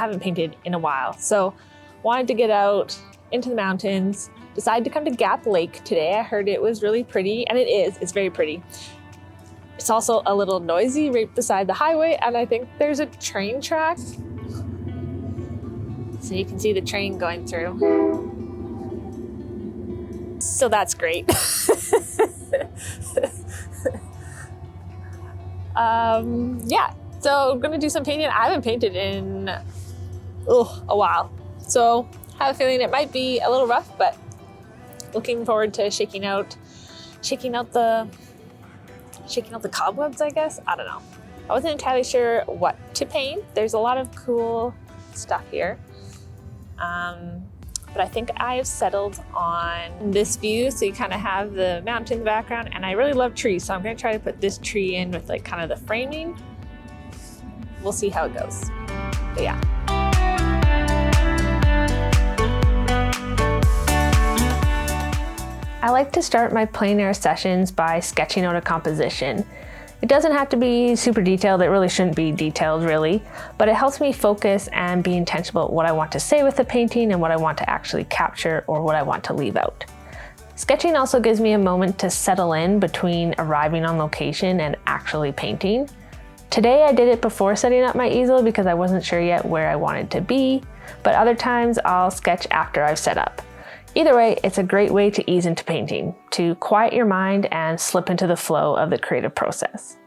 haven't painted in a while. So wanted to get out into the mountains, decided to come to Gap Lake today. I heard it was really pretty, and it's very pretty. It's also a little noisy right beside the highway, and I think there's a train track. So you can see the train going through. So that's great. Yeah, so I'm gonna do some painting. I haven't painted in a while. So I have a feeling it might be a little rough, but looking forward to shaking out the cobwebs, I guess. I don't know. I wasn't entirely sure what to paint. There's a lot of cool stuff here. But I think I have settled on this view. So you kind of have the mountain in the background, and I really love trees. So I'm gonna try to put this tree in with like kind of the framing. We'll see how it goes. But yeah. I like to start my plein air sessions by sketching out a composition. It doesn't have to be super detailed, it really shouldn't be detailed really, but it helps me focus and be intentional about what I want to say with the painting and what I want to actually capture or what I want to leave out. Sketching also gives me a moment to settle in between arriving on location and actually painting. Today I did it before setting up my easel because I wasn't sure yet where I wanted to be, but other times I'll sketch after I've set up. Either way, it's a great way to ease into painting, to quiet your mind and slip into the flow of the creative process.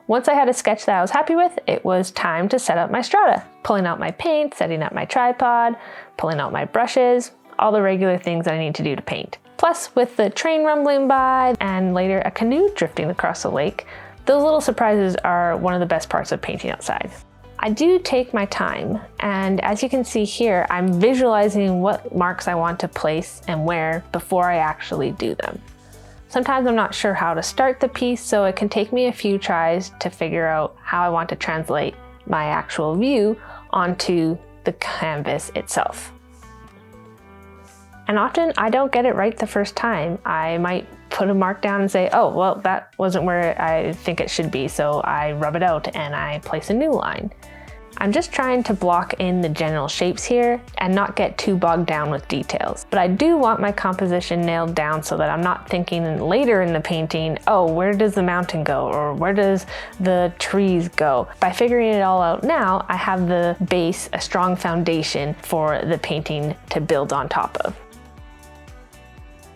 Once I had a sketch that I was happy with, it was time to set up my strata, pulling out my paint, setting up my tripod, pulling out my brushes, all the regular things that I need to do to paint. Plus, with the train rumbling by and later a canoe drifting across the lake, those little surprises are one of the best parts of painting outside. I do take my time, and as you can see here, I'm visualizing what marks I want to place and where before I actually do them. Sometimes I'm not sure how to start the piece, so it can take me a few tries to figure out how I want to translate my actual view onto the canvas itself. And often I don't get it right the first time. I might put a mark down and say, oh, well, that wasn't where I think it should be, so I rub it out and I place a new line. I'm just trying to block in the general shapes here and not get too bogged down with details. But I do want my composition nailed down so that I'm not thinking later in the painting, oh, where does the mountain go? Or where does the trees go? By figuring it all out now, I have the base, a strong foundation for the painting to build on top of.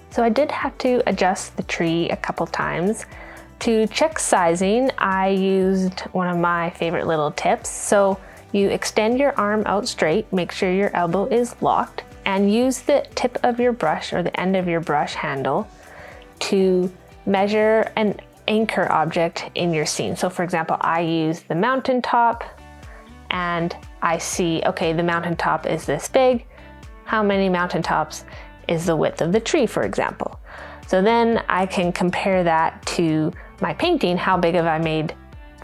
So I did have to adjust the tree a couple times. To check sizing, I used one of my favorite little tips. So you extend your arm out straight, make sure your elbow is locked, and use the tip of your brush or the end of your brush handle to measure an anchor object in your scene. So for example, I use the mountaintop and I see, okay, the mountaintop is this big. How many mountaintops is the width of the tree, for example? So then I can compare that to my painting. How big have I made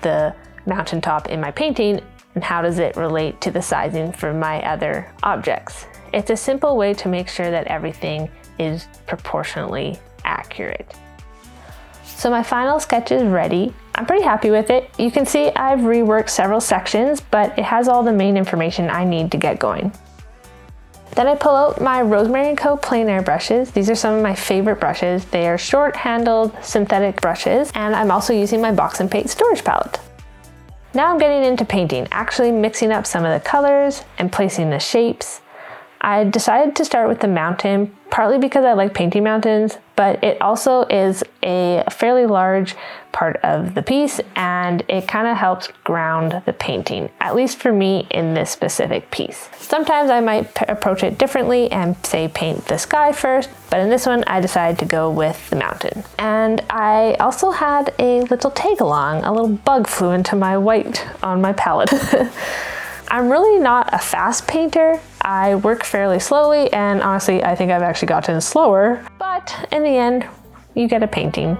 the mountaintop in my painting, and how does it relate to the sizing for my other objects? It's a simple way to make sure that everything is proportionally accurate. So my final sketch is ready. I'm pretty happy with it. You can see I've reworked several sections, but it has all the main information I need to get going. Then I pull out my Rosemary & Co. Plein Air brushes. These are some of my favorite brushes. They are short-handled synthetic brushes, and I'm also using my Box and Paint storage palette. Now I'm getting into painting, actually mixing up some of the colors and placing the shapes. I decided to start with the mountain, partly because I like painting mountains, but it also is a fairly large part of the piece, and it kind of helps ground the painting, at least for me in this specific piece. Sometimes I might approach it differently and say paint the sky first, but in this one I decided to go with the mountain. And I also had a little tag along, a little bug flew into my white on my palette. I'm really not a fast painter. I work fairly slowly, and honestly, I think I've actually gotten slower, but in the end, you get a painting.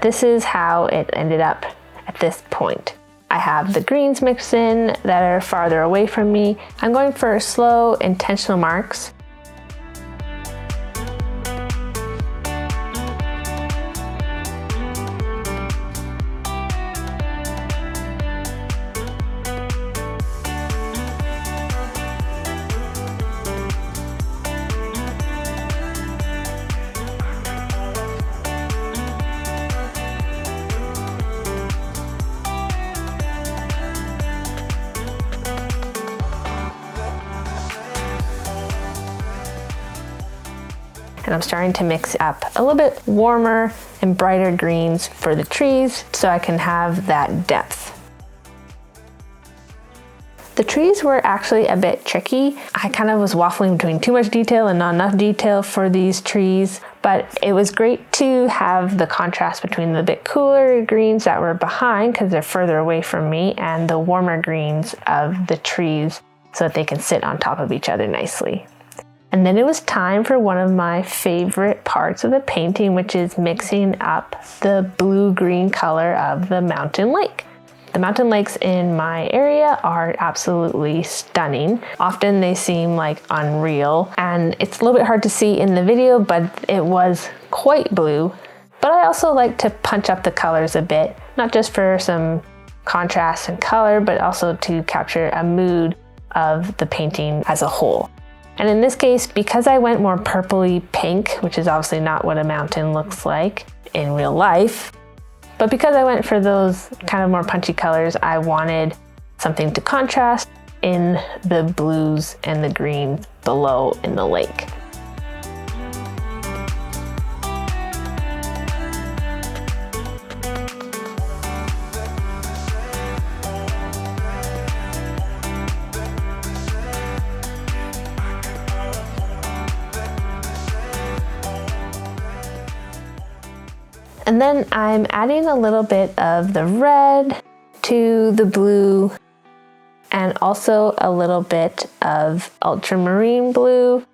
This is how it ended up at this point. I have the greens mixed in that are farther away from me. I'm going for slow, intentional marks. and I'm starting to mix up a little bit warmer and brighter greens for the trees so I can have that depth. The trees were actually a bit tricky. I kind of was waffling between too much detail and not enough detail for these trees, but it was great to have the contrast between the bit cooler greens that were behind because they're further away from me and the warmer greens of the trees so that they can sit on top of each other nicely. And then it was time for one of my favorite parts of the painting, which is mixing up the blue-green color of the mountain lake. The mountain lakes in my area are absolutely stunning. Often they seem like unreal, and it's a little bit hard to see in the video, but it was quite blue. But I also like to punch up the colors a bit, not just for some contrast and color, but also to capture a mood of the painting as a whole. And in this case, because I went more purpley pink, which is obviously not what a mountain looks like in real life, but because I went for those kind of more punchy colors, I wanted something to contrast in the blues and the greens below in the lake. And then I'm adding a little bit of the red to the blue and also a little bit of ultramarine blue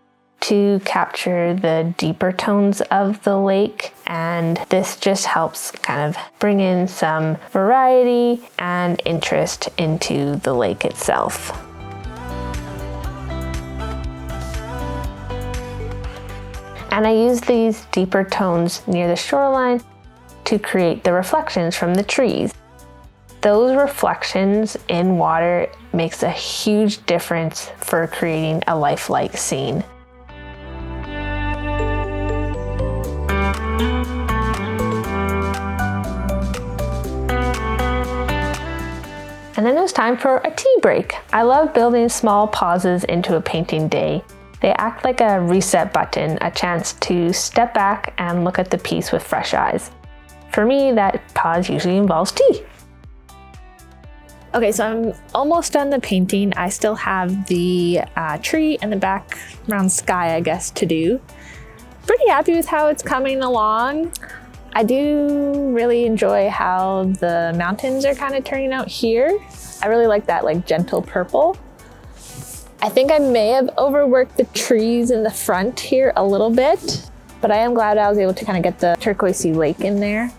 to capture the deeper tones of the lake. And this just helps kind of bring in some variety and interest into the lake itself. And I use these deeper tones near the shoreline to create the reflections from the trees. Those reflections in water makes a huge difference for creating a lifelike scene. And then it was time for a tea break. I love building small pauses into a painting day. They act like a reset button, a chance to step back and look at the piece with fresh eyes. For me, that pause usually involves tea. Okay, so I'm almost done the painting. I still have the tree and the background sky, I guess, to do. Pretty happy with how it's coming along. I do really enjoy how the mountains are kind of turning out here. I really like that like gentle purple. I think I may have overworked the trees in the front here a little bit, but I am glad I was able to kind of get the turquoisey lake in there.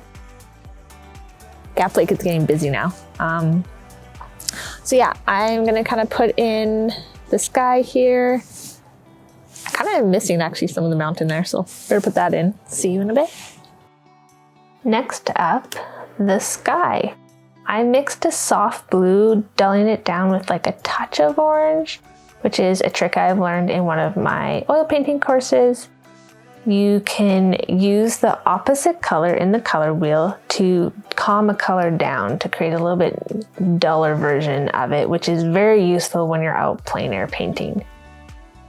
Gap Lake is getting busy now. So yeah, I'm gonna kind of put in the sky here. I kind of am missing actually some of the mountain there, so better put that in. See you in a bit. Next up, the sky. I mixed a soft blue, dulling it down with like a touch of orange, which is a trick I've learned in one of my oil painting courses. You can use the opposite color in the color wheel to calm a color down to create a little bit duller version of it, which is very useful when you're out plein air painting.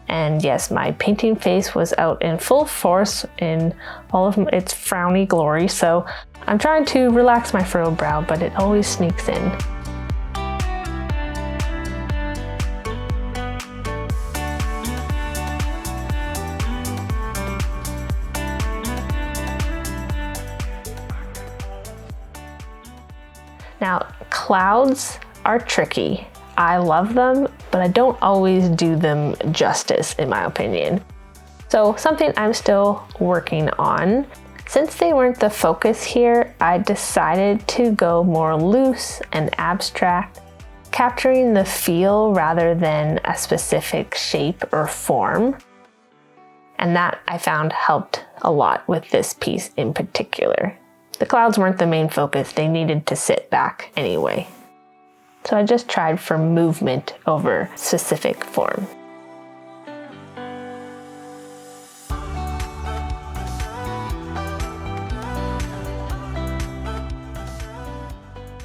And yes, my painting face was out in full force in all of its frowny glory, so I'm trying to relax my furrowed brow, but it always sneaks in. Now, clouds are tricky. I love them, but I don't always do them justice, in my opinion. So something I'm still working on. Since they weren't the focus here, I decided to go more loose and abstract, capturing the feel rather than a specific shape or form. And that I found helped a lot with this piece in particular. The clouds weren't the main focus, they needed to sit back anyway. So I just tried for movement over specific form.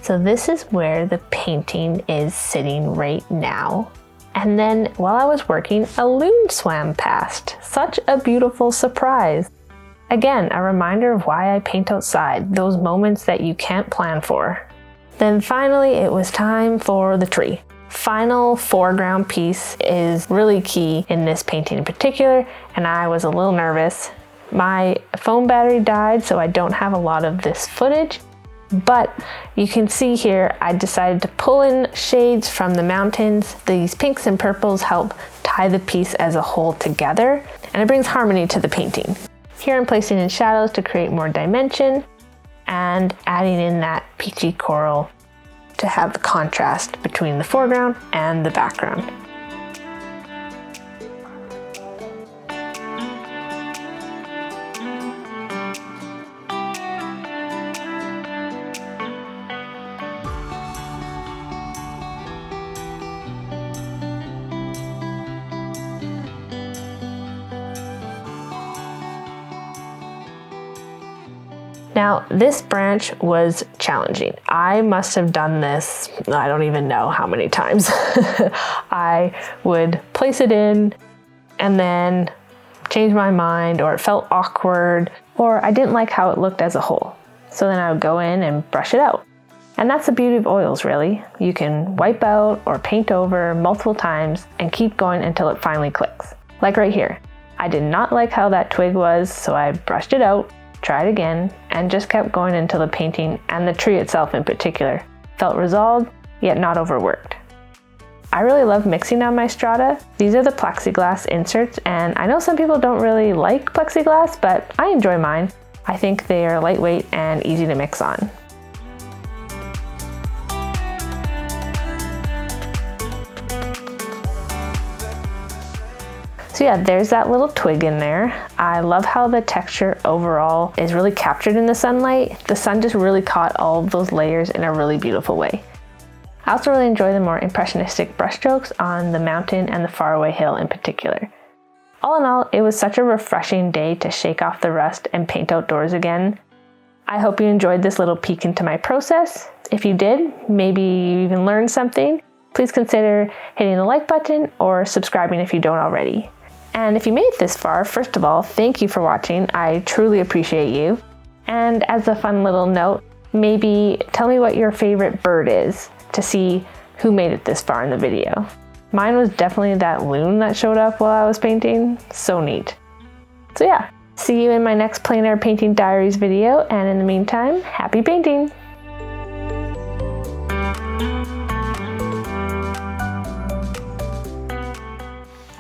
So this is where the painting is sitting right now. And then while I was working, a loon swam past. Such a beautiful surprise. Again, a reminder of why I paint outside, those moments that you can't plan for. Then finally, it was time for the tree. Final foreground piece is really key in this painting in particular, and I was a little nervous. My phone battery died, so I don't have a lot of this footage, but you can see here I decided to pull in shades from the mountains. These pinks and purples help tie the piece as a whole together, and it brings harmony to the painting. Here I'm placing in shadows to create more dimension and adding in that peachy coral to have the contrast between the foreground and the background. Now, this branch was challenging. I must have done this, I don't even know how many times. I would place it in and then change my mind, or it felt awkward, or I didn't like how it looked as a whole. So then I would go in and brush it out. And that's the beauty of oils, really. You can wipe out or paint over multiple times and keep going until it finally clicks. Like right here. I did not like how that twig was, so I brushed it out, tried again, and just kept going until the painting, and the tree itself in particular, felt resolved, yet not overworked. I really love mixing on my strata. These are the plexiglass inserts, and I know some people don't really like plexiglass, but I enjoy mine. I think they are lightweight and easy to mix on. So yeah, there's that little twig in there. I love how the texture overall is really captured in the sunlight. The sun just really caught all of those layers in a really beautiful way. I also really enjoy the more impressionistic brushstrokes on the mountain and the faraway hill in particular. All in all, it was such a refreshing day to shake off the rust and paint outdoors again. I hope you enjoyed this little peek into my process. If you did, maybe you even learned something, please consider hitting the like button or subscribing if you don't already. And if you made it this far, first of all, thank you for watching. I truly appreciate you. And as a fun little note, maybe tell me what your favorite bird is to see who made it this far in the video. Mine was definitely that loon that showed up while I was painting. So neat. So yeah, see you in my next Plein Air Painting Diaries video, and in the meantime, happy painting!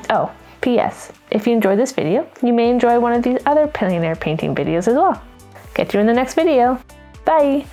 Oh, P.S. If you enjoyed this video, you may enjoy one of these other Plein Air painting videos as well. Catch you in the next video. Bye!